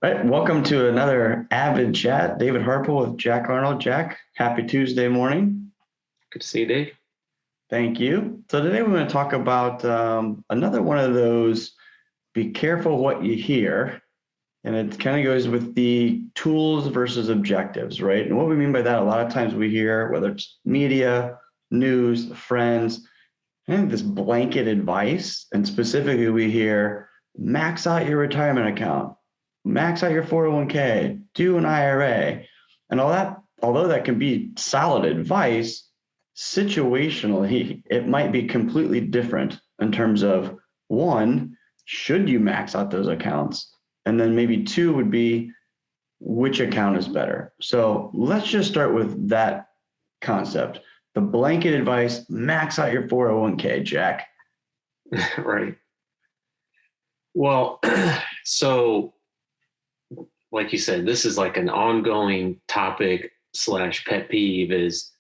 All right, welcome to another AVID Chat. David Harpool with Jack Arnold. Jack, happy Tuesday morning. Good to see you, Dave. Thank you. So today we're going to talk about another one of those, be careful what you hear. And it kind of goes with the tools versus objectives, right? And what we mean by that, a lot of times we hear, whether it's media, news, friends, and this blanket advice. And specifically we hear, max out your retirement account, max out your 401k, do an IRA, and all that. Although that can be solid advice, situationally, it might be completely different in terms of one, should you max out those accounts? And then maybe two would be, which account is better? So let's just start with that concept. The blanket advice, max out your 401k, Jack. Right. Well, so like you said, this is like an ongoing topic / pet peeve is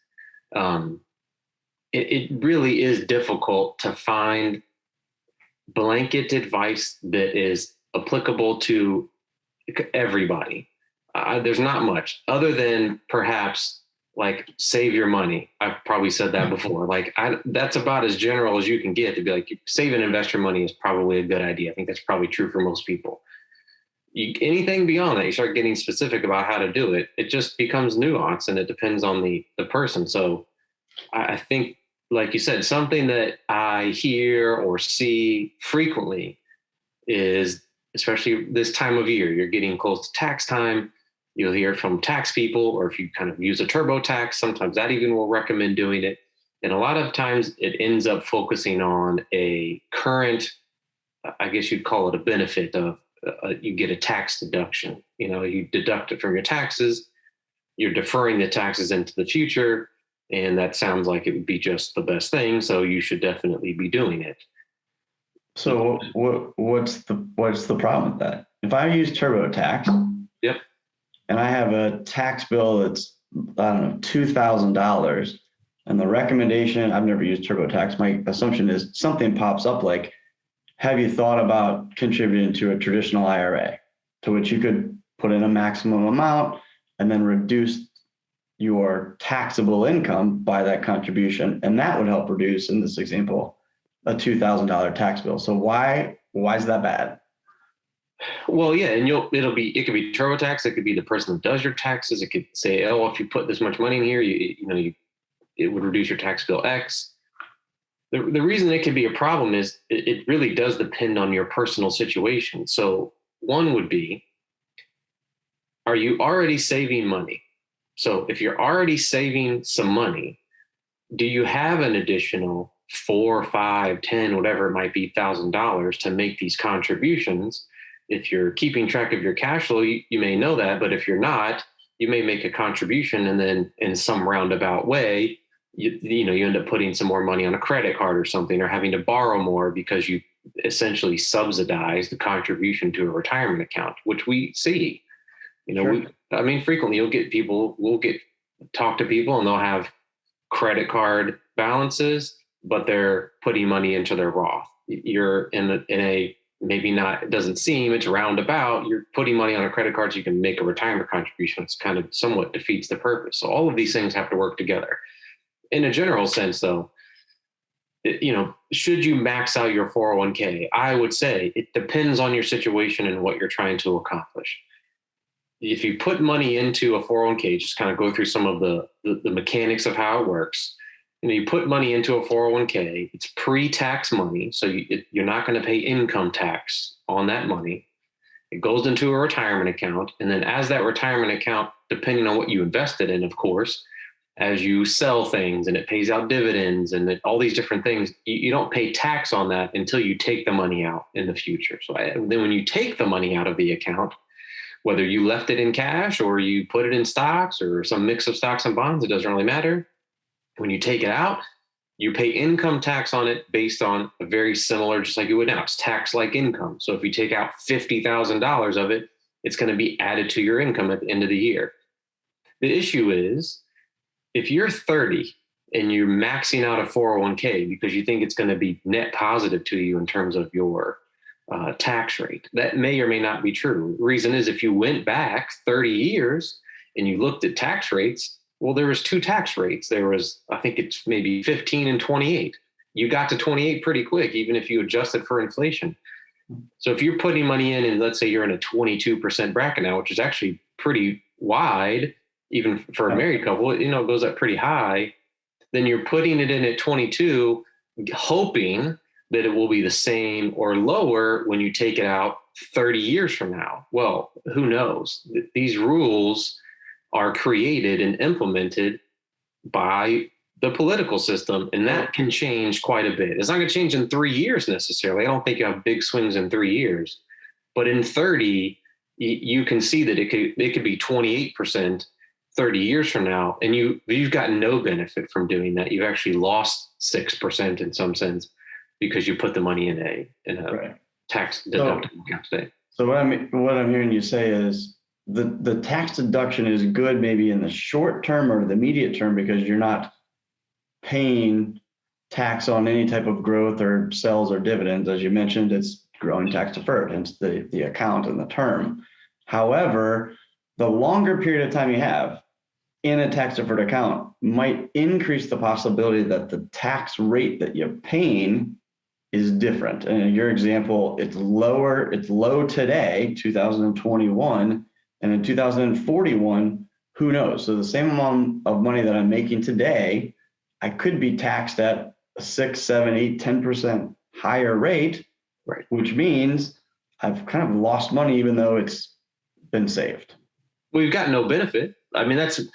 it really is difficult to find blanket advice that is applicable to everybody. There's not much other than perhaps like save your money. I've probably said that before. That's about as general as you can get to be like, save and invest your money is probably a good idea. I think that's probably true for most people. Anything beyond that, you start getting specific about how to do it. It just becomes nuanced and it depends on the person. So I think, like you said, something that I hear or see frequently is, especially this time of year, you're getting close to tax time. You'll hear it from tax people, or if you kind of use a TurboTax, sometimes that even will recommend doing it. And a lot of times it ends up focusing on a current, I guess you'd call it a benefit of, you get a tax deduction. You deduct it from your taxes, you're deferring the taxes into the future, and that sounds like it would be just the best thing. So you should definitely be doing it. So what's the problem with that? If I use TurboTax, yep, and I have a tax bill that's, I don't know, $2,000, and the recommendation, I've never used TurboTax, my assumption is something pops up like, have you thought about contributing to a traditional IRA, to which you could put in a maximum amount and then reduce your taxable income by that contribution, and that would help reduce, in this example, a $2,000 tax bill. So why is that bad? Well, yeah, and it could be TurboTax. It could be the person that does your taxes. It could say, oh, if you put this much money in here, it would reduce your tax bill X. The reason it can be a problem is it really does depend on your personal situation. So one would be, are you already saving money? So if you're already saving some money, do you have an additional 4, 5, 10, whatever it might be, $1,000 to make these contributions? If you're keeping track of your cash flow, you may know that, but if you're not, you may make a contribution and then in some roundabout way, you end up putting some more money on a credit card or something, or having to borrow more because you essentially subsidize the contribution to a retirement account, which we see. Sure. Frequently we'll talk to people and they'll have credit card balances, but they're putting money into their Roth. You're in a maybe not, it doesn't seem, it's roundabout. You're putting money on a credit card so you can make a retirement contribution. It's kind of somewhat defeats the purpose. So all of these things have to work together. In a general sense, though, should you max out your 401k? I would say it depends on your situation and what you're trying to accomplish. If you put money into a 401k, just kind of go through some of the mechanics of how it works. You put money into a 401k, it's pre-tax money, so you're not going to pay income tax on that money. It goes into a retirement account, and then as that retirement account, depending on what you invested in, of course, as you sell things and it pays out dividends and all these different things, you don't pay tax on that until you take the money out in the future. So then when you take the money out of the account, whether you left it in cash or you put it in stocks or some mix of stocks and bonds, it doesn't really matter. When you take it out, you pay income tax on it based on a very similar, just like you would now. It's tax like income. So if you take out $50,000 of it, it's going to be added to your income at the end of the year. The issue is, if you're 30 and you're maxing out a 401k because you think it's going to be net positive to you in terms of your tax rate. That may or may not be true. Reason is, if you went back 30 years and you looked at tax rates, well, there was two tax rates. There was, I think it's maybe 15 and 28. You got to 28 pretty quick, even if you adjusted for inflation. So if you're putting money in, and let's say you're in a 22% bracket now, which is actually pretty wide, even for a married couple, it goes up pretty high. Then you're putting it in at 22, hoping that it will be the same or lower when you take it out 30 years from now. Well, who knows? These rules are created and implemented by the political system, and that can change quite a bit. It's not going to change in 3 years necessarily. I don't think you have big swings in 3 years, but in 30, you can see that it could be 28% 30 years from now, and you've got no benefit from doing that. You've actually lost 6% in some sense because you put the money in a tax deductible account today. So what I'm hearing you say is the tax deduction is good maybe in the short term or the immediate term, because you're not paying tax on any type of growth or sales or dividends. As you mentioned, it's growing tax deferred, hence the account and the term. However, the longer period of time you have in a tax deferred account might increase the possibility that the tax rate that you're paying is different. And in your example, it's low today, 2021, and in 2041, who knows? So the same amount of money that I'm making today, I could be taxed at a 6, 7, 8, 10% higher rate, right? Which means I've kind of lost money even though it's been saved. Well, you've got no benefit. I mean, that's true.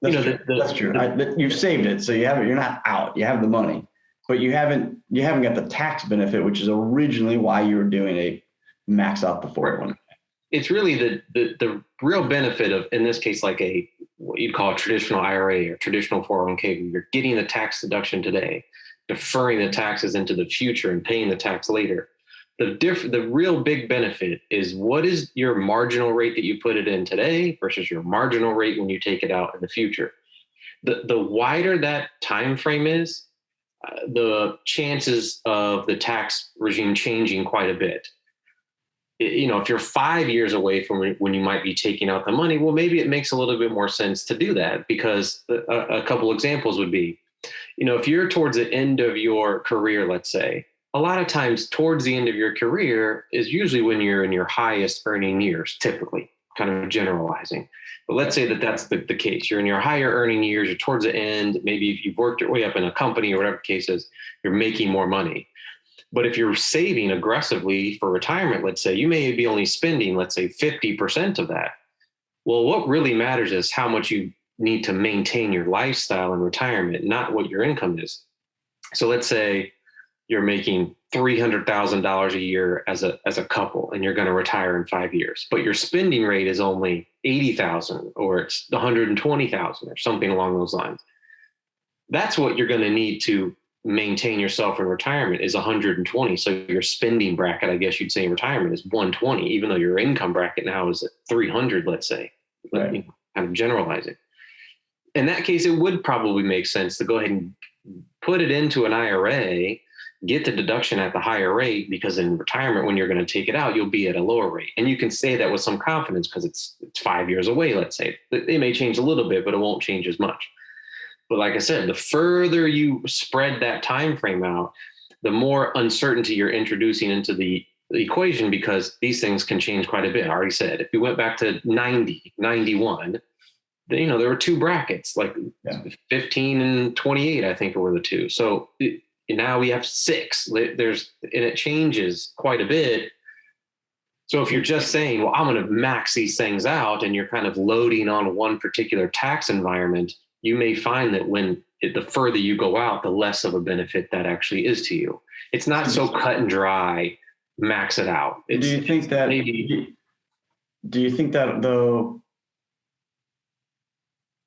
That's true. You've saved it, so you're not out. You have the money, but you haven't got the tax benefit, which is originally why you were doing a max out the 401. It's really the real benefit of, in this case, like what you'd call a traditional IRA or traditional 401k, where you're getting the tax deduction today, deferring the taxes into the future and paying the tax later. The real big benefit is, what is your marginal rate that you put it in today versus your marginal rate when you take it out in the future. The wider that time frame is, the chances of the tax regime changing quite a bit. If you're 5 years away from when you might be taking out the money, well, maybe it makes a little bit more sense to do that, because a couple examples would be, if you're towards the end of your career, let's say, a lot of times towards the end of your career is usually when you're in your highest earning years, typically, kind of generalizing. But let's say that that's the case. You're in your higher earning years, you're towards the end. Maybe if you've worked your way up in a company or whatever the case is, you're making more money. But if you're saving aggressively for retirement, let's say, you may be only spending, let's say, 50% of that. Well, what really matters is how much you need to maintain your lifestyle in retirement, not what your income is. So let's say you're making $300,000 a year as a couple, and you're going to retire in 5 years, but your spending rate is only $80,000, or it's $120,000 or something along those lines. That's what you're going to need to maintain yourself in retirement, is 120. So your spending bracket, I guess you'd say, in retirement is 120, even though your income bracket now is at 300, let's say, right. Kind of generalizing. In that case, it would probably make sense to go ahead and put it into an IRA, get the deduction at the higher rate, because in retirement, when you're going to take it out, you'll be at a lower rate. And you can say that with some confidence because it's 5 years away, let's say. It may change a little bit, but it won't change as much. But like I said, the further you spread that time frame out, the more uncertainty you're introducing into the equation, because these things can change quite a bit. I already said, if we went back to 90, 91, there were two brackets, like 15 and 28, I think were the two. So now we have 6. And it changes quite a bit. So if you're just saying, well, I'm going to max these things out, and you're kind of loading on one particular tax environment, you may find that the further you go out, the less of a benefit that actually is to you. It's not so cut and dry, max it out. Do you think that though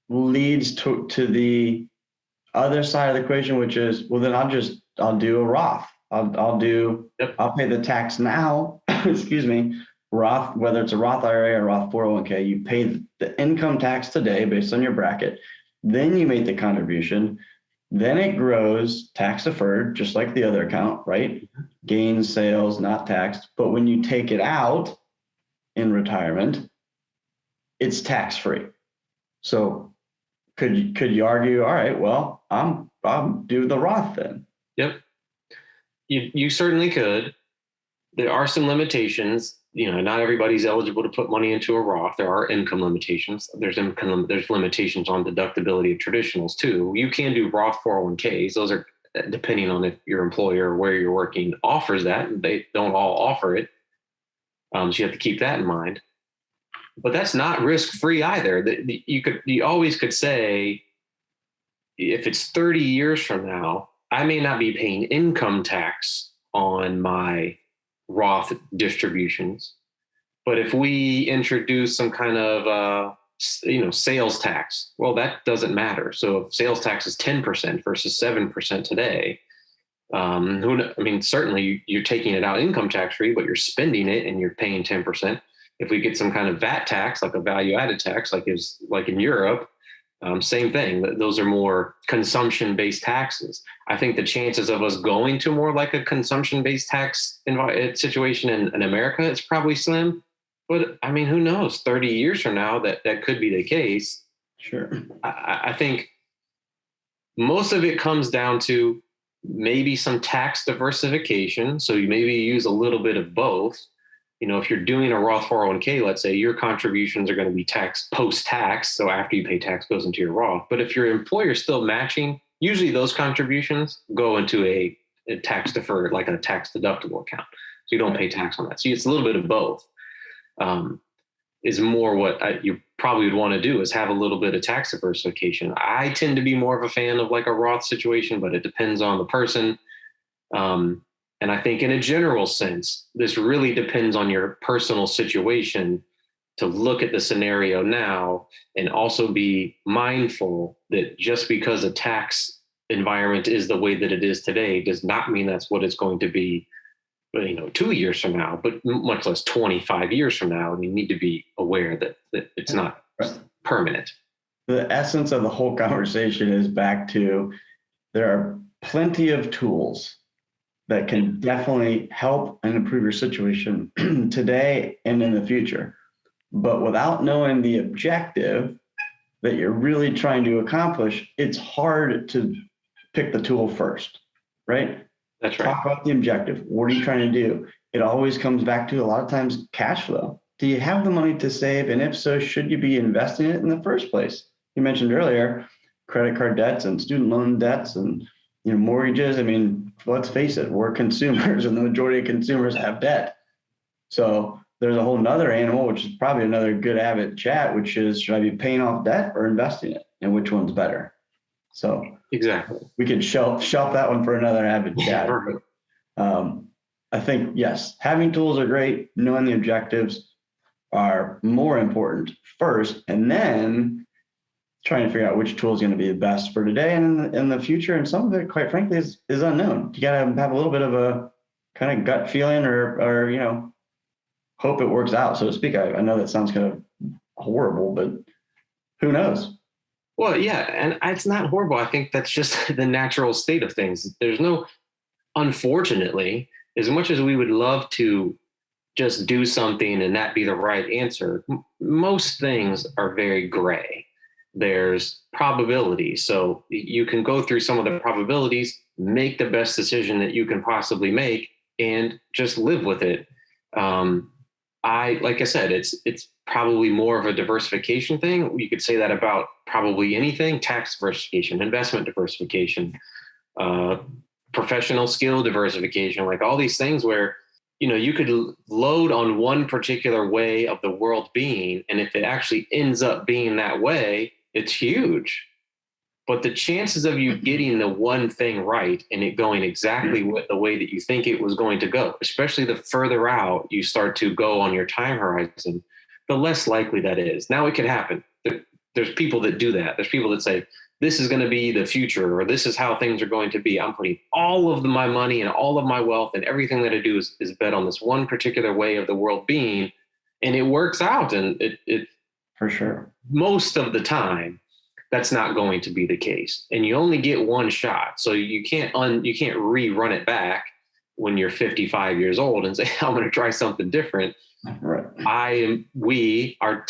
leads to the other side of the equation, which is, well, then I'll do a Roth. I'll pay the tax now, excuse me, Roth, whether it's a Roth IRA or Roth 401k, you pay the income tax today based on your bracket. Then you make the contribution. Then it grows tax deferred, just like the other account, right? Gains, sales, not taxed. But when you take it out in retirement, it's tax free. So could you argue, all right, well, I'll do the Roth then? Yep. You certainly could. There are some limitations. Not everybody's eligible to put money into a Roth. There are income limitations. There's limitations on deductibility of traditionals too. You can do Roth 401ks. Those are depending on if your employer or where you're working offers that. They don't all offer it. So you have to keep that in mind. But that's not risk-free either. You always could say, if it's 30 years from now, I may not be paying income tax on my Roth distributions, but if we introduce some kind of sales tax, well, that doesn't matter. So if sales tax is 10% versus 7% today, certainly you're taking it out income tax free, but you're spending it and you're paying 10%. If we get some kind of VAT tax, like a value added tax, like in Europe, same thing. Those are more consumption-based taxes. I think the chances of us going to more like a consumption-based tax situation in America is probably slim. But I mean, who knows? 30 years from now, that could be the case. Sure. I think most of it comes down to maybe some tax diversification. So you maybe use a little bit of both. If you're doing a Roth 401k, let's say your contributions are going to be taxed post-tax. So after you pay tax goes into your Roth. But if your employer is still matching, usually those contributions go into a tax deferred, like a tax deductible account. So you don't pay tax on that. So it's a little bit of both. Is more what you probably would want to do, is have a little bit of tax diversification. I tend to be more of a fan of like a Roth situation, but it depends on the person. And I think in a general sense, this really depends on your personal situation to look at the scenario now and also be mindful that just because a tax environment is the way that it is today does not mean that's what it's going to be, 2 years from now, but much less 25 years from now. And you need to be aware that it's not permanent. The essence of the whole conversation is back to, there are plenty of tools that can definitely help and improve your situation today and in the future. But without knowing the objective that you're really trying to accomplish, it's hard to pick the tool first, right? That's right. Talk about the objective. What are you trying to do? It always comes back to, a lot of times, cash flow. Do you have the money to save? And if so, should you be investing it in the first place? You mentioned earlier, credit card debts and student loan debts and mortgages. I mean, let's face it, we're consumers and the majority of consumers have debt. So there's a whole nother animal, which is probably another good AVID chat, which is, should I be paying off debt or investing it? And which one's better? So exactly, we could shelf that one for another AVID chat. I think, yes, having tools are great. Knowing the objectives are more important first, and then trying to figure out which tool is going to be the best for today and in the future. And some of it, quite frankly, is unknown. You got to have a little bit of a kind of gut feeling or hope it works out, so to speak. I know that sounds kind of horrible, but who knows? Well, yeah, and it's not horrible. I think that's just the natural state of things. Unfortunately, as much as we would love to just do something and that be the right answer, most things are very gray. There's probability. So you can go through some of the probabilities, make the best decision that you can possibly make, and just live with it. Like I said, it's probably more of a diversification thing. You could say that about probably anything: tax diversification, investment diversification, professional skill diversification, like all these things where, you could load on one particular way of the world being, and if it actually ends up being that way, it's huge. But the chances of you getting the one thing right and it going exactly the way that you think it was going to go, especially the further out you start to go on your time horizon, the less likely that is. Now it could happen. There's people that do that. There's people that say, this is going to be the future, or this is how things are going to be. I'm putting all of my money and all of my wealth and everything that I do is bet on this one particular way of the world being. And it works out. And it for sure, most of the time, that's not going to be the case. And you only get one shot. So you can't rerun it back when you're 55 years old and say, I'm going to try something different. Right. We are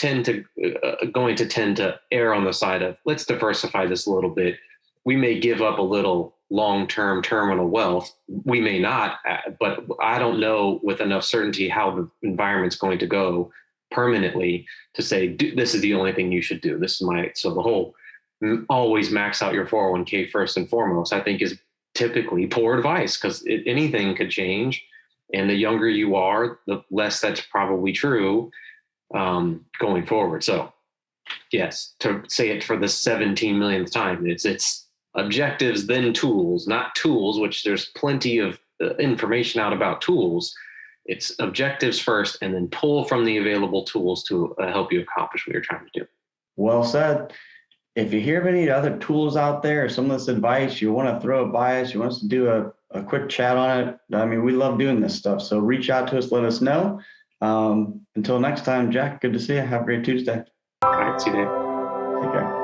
going to tend to err on the side of, let's diversify this a little bit. We may give up a little long-term terminal wealth. We may not, but I don't know with enough certainty how the environment's going to go permanently to say, this is the only thing you should do. So the whole always max out your 401k first and foremost, I think is typically poor advice, because anything could change. And the younger you are, the less that's probably true going forward. So yes, to say it for the 17 millionth time, it's objectives, then tools, not tools, which there's plenty of information out about tools. It's objectives first, and then pull from the available tools to help you accomplish what you're trying to do. Well said. If you hear of any other tools out there or some of this advice, you want to throw it by us, you want us to do a quick chat on it. I mean, we love doing this stuff. So reach out to us, let us know. Until next time, Jack, good to see you. Have a great Tuesday. All right, see you, Dave. Take care.